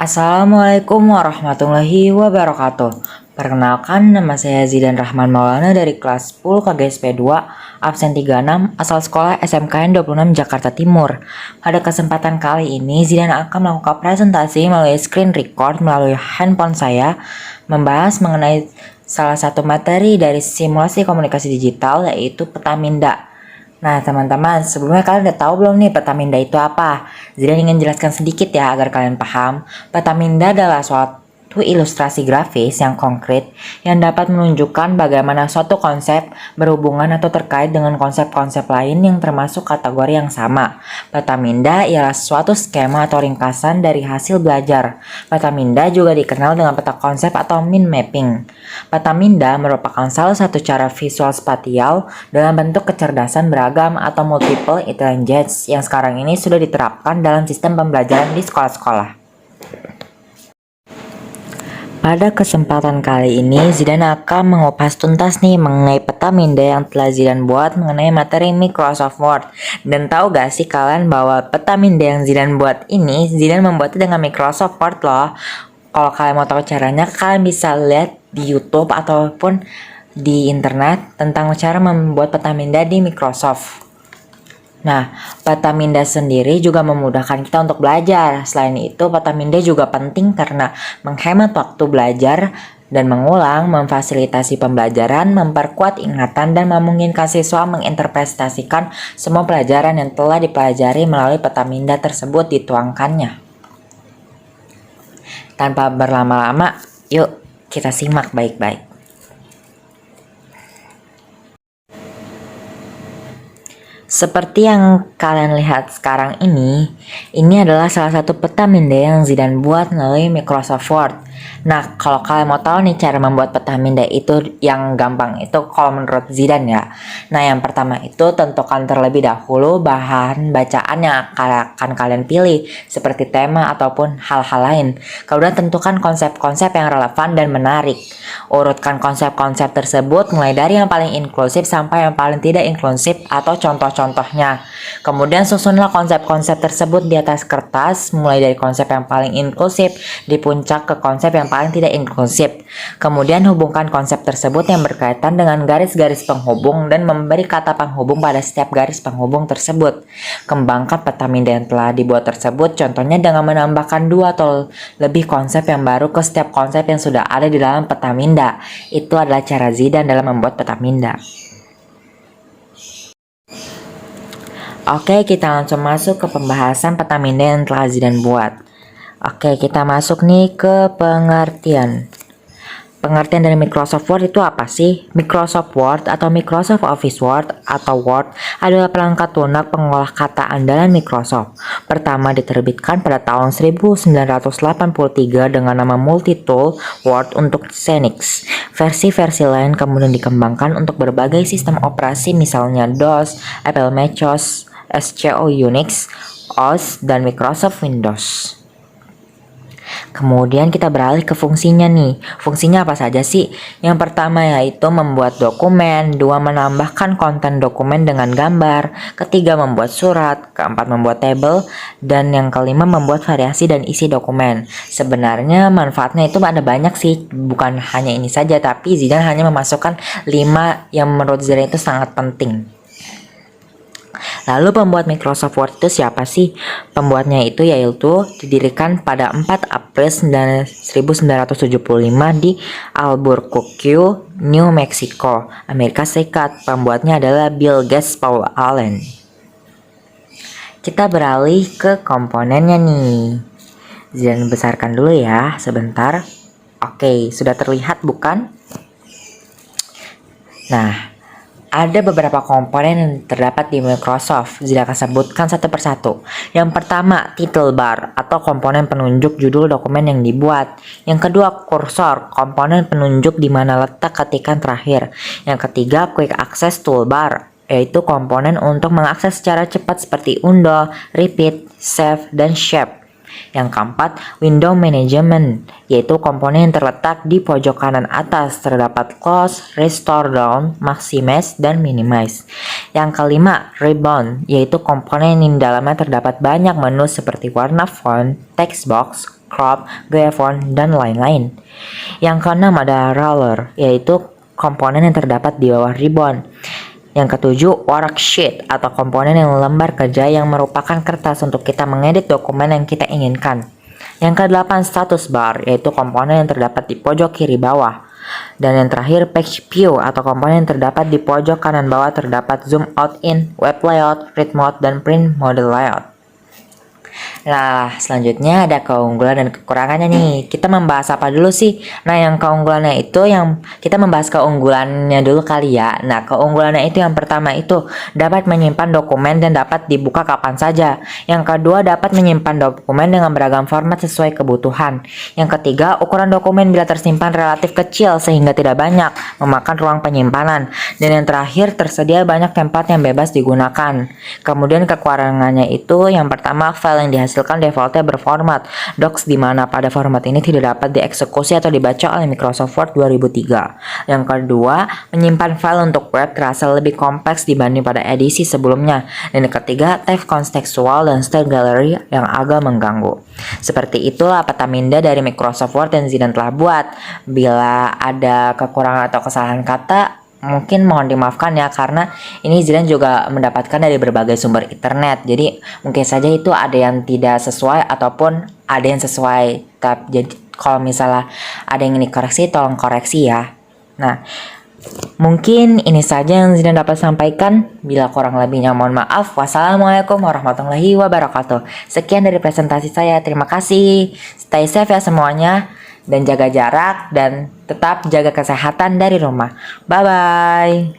Assalamualaikum warahmatullahi wabarakatuh. Perkenalkan, nama saya Zidan Rahman Maulana dari kelas 10 KGSP 2, absen 36, asal sekolah SMKN 26 Jakarta Timur. Pada kesempatan kali ini, Zidan akan melakukan presentasi melalui screen record melalui handphone saya, membahas mengenai salah satu materi dari simulasi komunikasi digital, yaitu Petaminda. Nah teman-teman, sebelumnya kalian udah tahu belum nih Petaminda itu apa? Zidan ingin jelaskan sedikit ya agar kalian paham. Petaminda adalah suatu ilustrasi grafis yang konkret yang dapat menunjukkan bagaimana suatu konsep berhubungan atau terkait dengan konsep-konsep lain yang termasuk kategori yang sama. Petaminda ialah suatu skema atau ringkasan dari hasil belajar. Petaminda juga dikenal dengan peta konsep atau mind mapping. Petaminda merupakan salah satu cara visual spatial dalam bentuk kecerdasan beragam atau multiple intelligence yang sekarang ini sudah diterapkan dalam sistem pembelajaran di sekolah-sekolah. Pada kesempatan kali ini, Zidan akan mengupas tuntas nih mengenai Petaminda yang telah Zidan buat mengenai materi Microsoft Word. Dan tahu gak sih kalian bahwa Petaminda yang Zidan buat ini, Zidan membuatnya dengan Microsoft Word loh. Kalau kalian mau tahu caranya, kalian bisa lihat di YouTube ataupun di internet tentang cara membuat Petaminda di Microsoft. Nah, Petaminda sendiri juga memudahkan kita untuk belajar. Selain itu, Petaminda juga penting karena menghemat waktu belajar dan mengulang, memfasilitasi pembelajaran, memperkuat ingatan, dan memungkinkan siswa menginterpretasikan semua pelajaran yang telah dipelajari melalui Petaminda tersebut dituangkannya. Tanpa berlama-lama, yuk kita simak baik-baik. Seperti yang kalian lihat sekarang ini adalah salah satu Petaminda yang Zidan buat melalui Microsoft Word. Nah, kalau kalian mau tahu nih cara membuat Petaminda itu yang gampang itu kalau menurut Zidan ya. Nah, yang pertama itu tentukan terlebih dahulu bahan bacaan yang akan kalian pilih seperti tema ataupun hal-hal lain. Kemudian tentukan konsep-konsep yang relevan dan menarik. Urutkan konsep-konsep tersebut mulai dari yang paling inklusif sampai yang paling tidak inklusif atau contohnya. Kemudian susunlah konsep-konsep tersebut di atas kertas mulai dari konsep yang paling inklusif di puncak ke konsep yang paling tidak inklusif. Kemudian hubungkan konsep tersebut yang berkaitan dengan garis-garis penghubung dan memberi kata penghubung pada setiap garis penghubung tersebut. Kembangkan Petaminda yang telah dibuat tersebut, contohnya dengan menambahkan 2 atau lebih konsep yang baru ke setiap konsep yang sudah ada di dalam Petaminda. Itu adalah cara Zidan dalam membuat Petaminda. Oke, kita langsung masuk ke pembahasan Petaminda yang telah Zidan buat. Oke, kita masuk nih ke pengertian. Pengertian dari Microsoft Word itu apa sih? Microsoft Word atau Microsoft Office Word atau Word adalah perangkat lunak pengolah kata andalan Microsoft. Pertama diterbitkan pada tahun 1983 dengan nama Multitool Word untuk Xenix. Versi-versi lain kemudian dikembangkan untuk berbagai sistem operasi misalnya DOS, Apple Macintosh, SCO Unix, OS, dan Microsoft Windows. Kemudian kita beralih ke fungsinya nih. Fungsinya apa saja sih? Yang pertama yaitu membuat dokumen, 2 menambahkan konten dokumen dengan gambar, ketiga membuat surat, keempat membuat tabel, dan yang kelima membuat variasi dan isi dokumen. Sebenarnya manfaatnya itu ada banyak sih, bukan hanya ini saja, tapi Zidan hanya memasukkan 5 yang menurut Zidan itu sangat penting. Lalu pembuat Microsoft Word itu siapa sih? Pembuatnya itu yaitu didirikan pada 4 April 1975 di Albuquerque, New Mexico, Amerika Serikat. Pembuatnya adalah Bill Gates Paul Allen. Kita beralih ke komponennya nih. Jangan besarkan dulu ya, sebentar. Oke, sudah terlihat bukan? Nah, ada beberapa komponen yang terdapat di Microsoft. Zidan akan sebutkan satu persatu. Yang pertama, title bar atau komponen penunjuk judul dokumen yang dibuat. Yang kedua, kursor, komponen penunjuk di mana letak ketikan terakhir. Yang ketiga, quick access toolbar, yaitu komponen untuk mengakses secara cepat seperti undo, repeat, save, dan shape. Yang keempat, window management, yaitu komponen yang terletak di pojok kanan atas. Terdapat close, restore down, maximize, dan minimize. Yang kelima, ribbon, yaitu komponen yang di dalamnya terdapat banyak menu seperti warna font, text box, crop, Gaefon, dan lain-lain. Yang keenam ada roller, yaitu komponen yang terdapat di bawah ribbon. Yang ketujuh, worksheet atau komponen yang lembar kerja yang merupakan kertas untuk kita mengedit dokumen yang kita inginkan. Yang kedelapan, status bar, yaitu komponen yang terdapat di pojok kiri bawah. Dan yang terakhir, page view atau komponen yang terdapat di pojok kanan bawah terdapat zoom out in, web layout, read mode, dan print mode layout. Nah, selanjutnya ada keunggulan dan kekurangannya nih. Kita membahas apa dulu sih? Nah, yang keunggulannya itu kita membahas keunggulannya dulu kali ya. Nah, keunggulannya itu yang pertama itu dapat menyimpan dokumen dan dapat dibuka kapan saja. Yang kedua, dapat menyimpan dokumen dengan beragam format sesuai kebutuhan. Yang ketiga, ukuran dokumen bila tersimpan relatif kecil sehingga tidak banyak memakan ruang penyimpanan. Dan yang terakhir, tersedia banyak tempat yang bebas digunakan. Kemudian kekurangannya itu yang pertama, file yang dihasilkan defaultnya berformat docs, di mana pada format ini tidak dapat dieksekusi atau dibaca oleh Microsoft Word 2003. Yang kedua, menyimpan file untuk web terasa lebih kompleks dibanding pada edisi sebelumnya. Dan yang ketiga, text kontekstual dan style gallery yang agak mengganggu. Seperti itulah Petaminda dari Microsoft Word yang Zidan telah buat. Bila ada kekurangan atau kesalahan kata, mungkin mohon dimaafkan ya, karena ini Zidan juga mendapatkan dari berbagai sumber internet. Jadi mungkin saja itu ada yang tidak sesuai ataupun ada yang sesuai. Jadi kalau misalnya ada yang ingin dikoreksi, tolong koreksi ya. Nah, mungkin ini saja yang Zidan dapat sampaikan. Bila kurang lebihnya mohon maaf. Wassalamualaikum warahmatullahi wabarakatuh. Sekian dari presentasi saya. Terima kasih. Stay safe ya semuanya. Dan jaga jarak dan tetap jaga kesehatan dari rumah. Bye-bye.